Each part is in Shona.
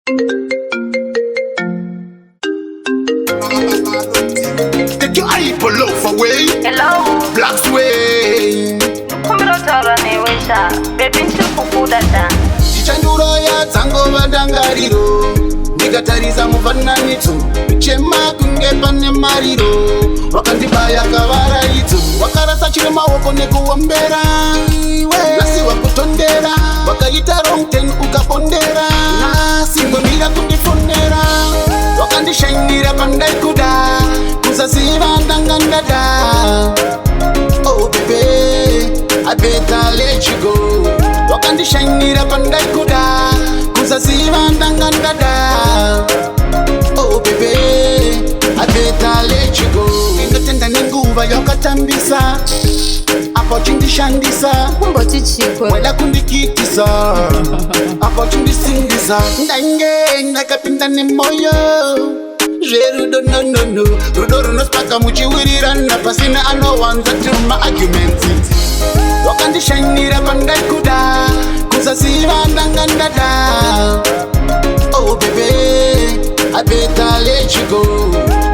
Take your eye pull off away. Hello. Black sway. Kumrotara ne wesha. Baby nchikukuda da. Chichandura ya tango vadangariro. Nikatariza mufananidzo. Chema kunge pane mariro. Wakandibaya kavaraidzo. Wakarasa chiri maoko nekuombera. Nasi wakutondera. Wakaita wrong turn ukapondera. Nasi ngomira kundifonera. Wakandishainira pandai kuda. Kusaziva ndangandada. Oh baby, I better let you go. Wakandishainira pandai kuda. Kusaziva ndangandada. Oh baby, I better let you go. Indotenda ninguva yokatambisa. Apo chindishandisa. Kumbo chichikwe. Wela kundikitisa. Apo chindisindisa. Ndange ndakapinda nemoyo. Rudo no Rudo runospaka muchiwirirana pasina anowanza tuma arguments. Wakandishainira pandai kuda. Kusaziva ndangandada. Oh baby, I better let you go.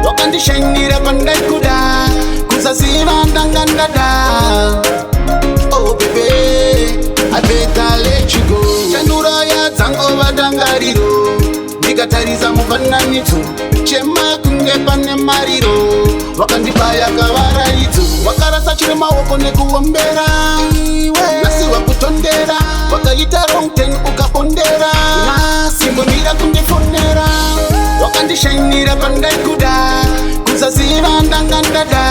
Wakandishainira pandai kuda. Kusaziva ndangandada. Oh baby, I better let you go. Chandura ya tango vadangariro. Nikatariza mufananidzo. Chema kunge pane mariro. Wakandibaya kavaraidzo. Wakarasa chiri maoko nekuombera. Nasi wakutondera. Wakaita wrong turn ukapondera. Nasi ngomira kundifonera. Wakandishainira pandai kuda. Kusaziva ndangandada.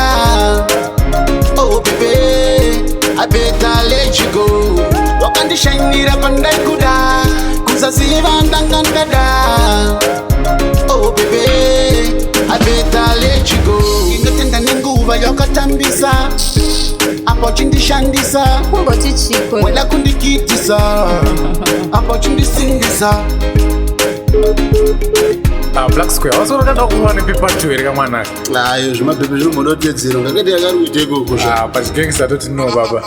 Oh baby, I better let you go. Wakandishainira pandai kuda. Kusaziva ndangandada. Oh baby, I better let you go. Indotenda ninguva yokatambisa. Apo chindishandisa. Kumbo chichikwe. Wela kundikitisa. Apo chindisindisa. Black Square, what's all that one people to it? Come on, Ayo, zvimabhebhe zvinombodotedzera ngakati yakaruite ikoko. but gangster don't know, Baba.